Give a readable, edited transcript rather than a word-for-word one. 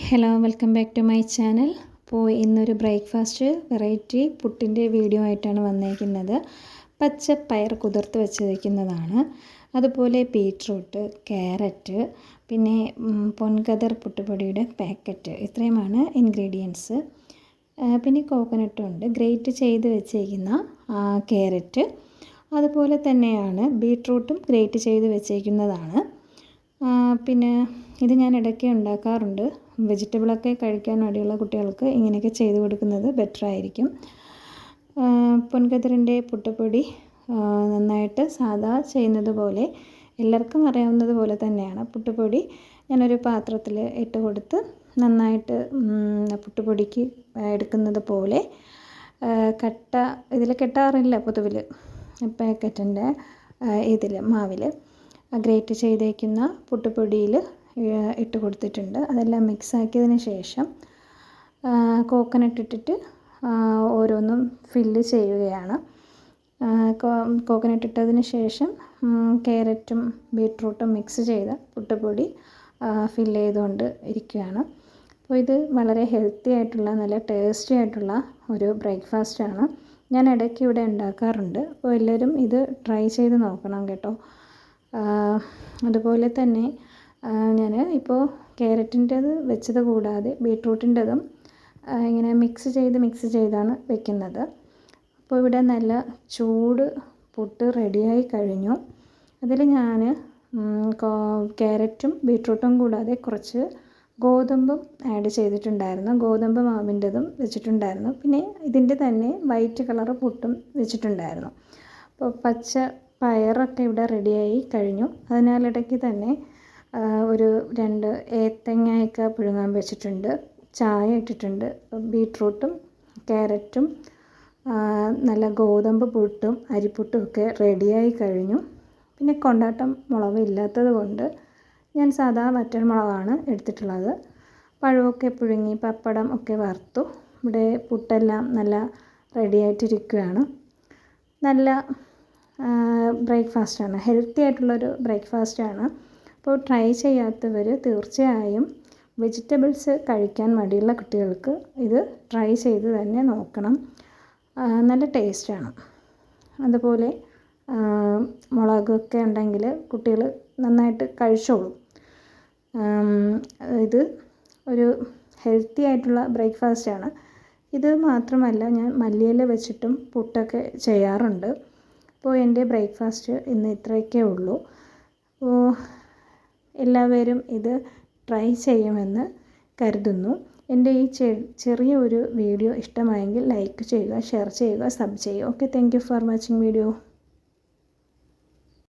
Hello, welcome back to my channel. അപ്പോൾ ഇന്നൊരു breakfast variety പുട്ടിൻ്റെ വീഡിയോ ആയിട്ടാണ് വന്നിരിക്കുന്നത്. പച്ചപ്പയർ കുതിർത്ത് വെച്ചിരിക്കുന്നതാണ്. അതുപോലെ ബീറ്റ്റൂട്ട്, ക്യാരറ്റ്, പിന്നെ പൊൻകതിർ പുട്ടുപൊടിയുടെ പാക്കറ്റ്, ഇത്രയുമാണ് ഇൻഗ്രീഡിയൻസ്. പിന്നെ കോക്കനട്ടും ഉണ്ട്. ഗ്രേറ്റ് ചെയ്ത് വെച്ചിരിക്കുന്ന ക്യാരറ്റ്, അതുപോലെ തന്നെയാണ് ബീറ്റ്റൂട്ടും ഗ്രേറ്റ് ചെയ്ത് വെച്ചിരിക്കുന്നതാണ്. പിന്നെ ഇത് ഞാൻ ഇടയ്ക്ക് ഉണ്ടാക്കാറുണ്ട്. വെജിറ്റബിളൊക്കെ കഴിക്കാൻ മടിയുള്ള കുട്ടികൾക്ക് ഇങ്ങനെയൊക്കെ ചെയ്ത് കൊടുക്കുന്നത് ബെറ്റർ ആയിരിക്കും. പൊൻകതിറിൻ്റെ പുട്ടുപൊടി നന്നായിട്ട് സാധാ ചെയ്യുന്നത് പോലെ എല്ലാവർക്കും അറിയാവുന്നത് പോലെ തന്നെയാണ്. പുട്ടുപൊടി ഞാനൊരു പാത്രത്തിൽ ഇട്ട് കൊടുത്ത് നന്നായിട്ട് പുട്ടുപൊടിക്ക് എടുക്കുന്നത് പോലെ ഇതിൽ കെട്ടാറില്ല പൊതുവിൽ. പാക്കറ്റിൻ്റെ ഇതിൽ മാവിൽ ഗ്രേറ്റ് ചെയ്തേക്കുന്ന പുട്ടുപൊടിയിൽ ഇട്ട് കൊടുത്തിട്ടുണ്ട്. അതെല്ലാം മിക്സ് ആക്കിയതിന് ശേഷം കോക്കനട്ട് ഇട്ടിട്ട് ഓരോന്നും ഫില്ല് ചെയ്യുകയാണ്. കോക്കനട്ട് ഇട്ടതിന് ശേഷം ക്യാരറ്റും ബീട്രൂട്ടും മിക്സ് ചെയ്ത പുട്ടുപൊടി ഫില്ല് ചെയ്തുകൊണ്ട് ഇരിക്കുകയാണ്. അപ്പോൾ ഇത് വളരെ ഹെൽത്തി ആയിട്ടുള്ള നല്ല ടേസ്റ്റി ആയിട്ടുള്ള ഒരു ബ്രേക്ക്ഫാസ്റ്റാണ്. ഞാൻ ഇടയ്ക്ക് ഇവിടെ ഉണ്ടാക്കാറുണ്ട്. അപ്പോൾ എല്ലാവരും ഇത് ട്രൈ ചെയ്ത് നോക്കണം കേട്ടോ. അതുപോലെ തന്നെ ഞാൻ ഇപ്പോൾ ക്യാരറ്റിൻ്റെത് വെച്ചത് കൂടാതെ ബീട്രൂട്ടിൻ്റെതും ഇങ്ങനെ മിക്സ് ചെയ്താണ് വെക്കുന്നത്. അപ്പോൾ ഇവിടെ നല്ല ചൂട് പുട്ട് റെഡിയായി കഴിഞ്ഞു. അതിൽ ഞാൻ ക്യാരറ്റും ബീട്രൂട്ടും കൂടാതെ കുറച്ച് ഗോതമ്പും ആഡ് ചെയ്തിട്ടുണ്ടായിരുന്നു. ഗോതമ്പ് മാവിൻ്റെതും വെച്ചിട്ടുണ്ടായിരുന്നു. പിന്നെ ഇതിൻ്റെ തന്നെ വൈറ്റ് കളർ പുട്ടും വെച്ചിട്ടുണ്ടായിരുന്നു. അപ്പോൾ പച്ച പയറൊക്കെ ഇവിടെ റെഡിയായി കഴിഞ്ഞു. അതിനാലിടയ്ക്ക് തന്നെ ഒരു 2 ഏത്തങ്ങയൊക്കെ പുഴുങ്ങാൻ വെച്ചിട്ടുണ്ട്. ചായ ഇട്ടിട്ടുണ്ട്. ബീട്രൂട്ടും ക്യാരറ്റും നല്ല ഗോതമ്പ് പുട്ടും അരിപ്പുട്ടും ഒക്കെ റെഡിയായി കഴിഞ്ഞു. പിന്നെ കൊണ്ടാട്ടം മുളക് ഇല്ലാത്തത് കൊണ്ട് ഞാൻ സാധാ വറ്റൽ മുളകാണ് എടുത്തിട്ടുള്ളത്. പഴമൊക്കെ പുഴുങ്ങി പപ്പടം ഒക്കെ വറുത്തു. ഇവിടെ പുട്ടെല്ലാം നല്ല റെഡിയായിട്ടിരിക്കുകയാണ്. നല്ല ബ്രേക്ക്ഫാസ്റ്റാണ്, ഹെൽത്തി ആയിട്ടുള്ളൊരു ബ്രേക്ക്ഫാസ്റ്റാണ്. അപ്പോൾ ട്രൈ ചെയ്യാത്തവർ തീർച്ചയായും വെജിറ്റബിൾസ് കഴിക്കാൻ മടിയുള്ള കുട്ടികൾക്ക് ഇത് ട്രൈ ചെയ്ത് തന്നെ നോക്കണം. നല്ല ടേസ്റ്റാണ്. അതുപോലെ മുളകൊക്കെ ഉണ്ടെങ്കിൽ കുട്ടികൾ നന്നായിട്ട് കഴിച്ചോളും. ഇത് ഒരു ഹെൽത്തി ആയിട്ടുള്ള ബ്രേക്ക്ഫാസ്റ്റാണ്. ഇത് മാത്രമല്ല, ഞാൻ മല്ലിയില വെച്ചിട്ടും പുട്ടൊക്കെ ചെയ്യാറുണ്ട്. അപ്പോൾ എൻ്റെ ബ്രേക്ക്ഫാസ്റ്റ് ഇന്ന് ഇത്രയൊക്കെ ഉള്ളൂ. അപ്പോൾ എല്ലാവരും ഇത് ട്രൈ ചെയ്യുമെന്ന് കരുതുന്നു. എൻ്റെ ഈ ചെറിയ ഒരു വീഡിയോ ഇഷ്ടമായെങ്കിൽ ലൈക്ക് ചെയ്യുക, ഷെയർ ചെയ്യുക, സബ് ചെയ്യുക. Okay, thank you for watching video.